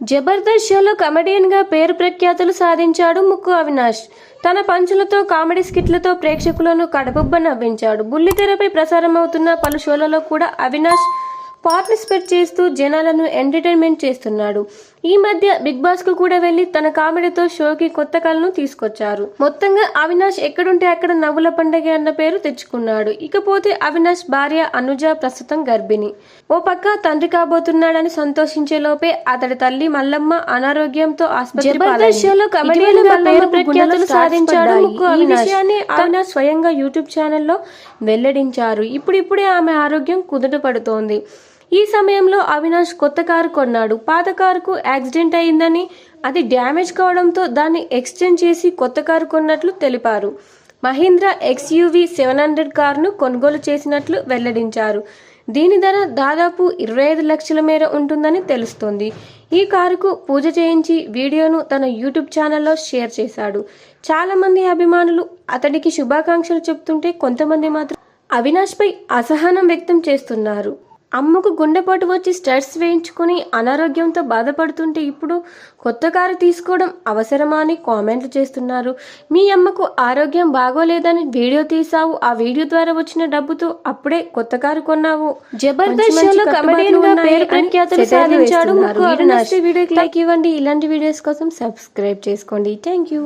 జబర్దస్త్ షోలో కమెడియన్గా పేరు ప్రఖ్యాతులు సాధించాడు ముక్కు అవినాష్. తన పంచులతో కామెడీ స్కిట్లతో ప్రేక్షకులను కడుపుబ్బ నవ్వించాడు. బుల్లితెరపై ప్రసారమవుతున్న పలు షోలలో కూడా అవినాష్ పార్టిసిపేట్ చేస్తూ జనాలను ఎంటర్టైన్మెంట్ చేస్తున్నాడు. ఈ మధ్య బిగ్ బాస్ కు కూడా వెళ్లి తన కామెడీతో షోకి కొత్త కళను తీసుకొచ్చారు. మొత్తంగా అవినాష్ ఎక్కడుంటే అక్కడ నవ్వుల పండగ అన్న పేరు తెచ్చుకున్నాడు. ఇకపోతే అవినాష్ భార్య అనుజ ప్రస్తుతం గర్భిణి. ఓ పక్క తండ్రి కాబోతున్నాడని సంతోషించే లోపే అతడి తల్లి మల్లమ్మ అనారోగ్యంతో ప్రఖ్యాతులు సాధించాడు ముక్కు అవినాష్. అవినాష్ స్వయంగా యూట్యూబ్ ఛానల్లో వెల్లడించారు. ఇప్పుడిప్పుడే ఆమె ఆరోగ్యం కుదుట పడుతోంది. ఈ సమయంలో అవినాష్ కొత్త కారు కొన్నాడు. పాత కారుకు యాక్సిడెంట్ అయిందని, అది డ్యామేజ్ కావడంతో దాన్ని ఎక్స్చేంజ్ చేసి కొత్త కారు కొన్నట్లు తెలిపారు. మహీంద్రా XUV 700 కారును కొనుగోలు చేసినట్లు వెల్లడించారు. దీని ధర దాదాపు 25 లక్షల మేర ఉంటుందని తెలుస్తోంది. ఈ కారుకు పూజ చేయించి వీడియోను తన యూట్యూబ్ ఛానల్లో షేర్ చేశాడు. చాలా మంది అభిమానులు అతడికి శుభాకాంక్షలు చెప్తుంటే కొంతమంది మాత్రం అవినాష్పై అసహనం వ్యక్తం చేస్తున్నారు. అమ్మకు గుండెపోటు వచ్చి స్టడ్స్ వేయించుకుని అనారోగ్యంతో బాధపడుతుంటే ఇప్పుడు కొత్త కారు తీసుకోవడం అవసరమా అని కామెంట్లు చేస్తున్నారు. మీ అమ్మకు ఆరోగ్యం బాగోలేదని వీడియో తీసావు, ఆ వీడియో ద్వారా వచ్చిన డబ్బుతో అప్పుడే కొత్త కారు కొన్నావు. జబర్దస్త్ షోలో కమెడియన్ గా పేరు ప్రఖ్యాతులు సాధించాడు ముక్కు అవినాష్. వీడియోకి లైక్ ఇవ్వండి. ఇలాంటి వీడియోస్ కోసం సబ్స్క్రైబ్ చేసుకోండి. Thank you.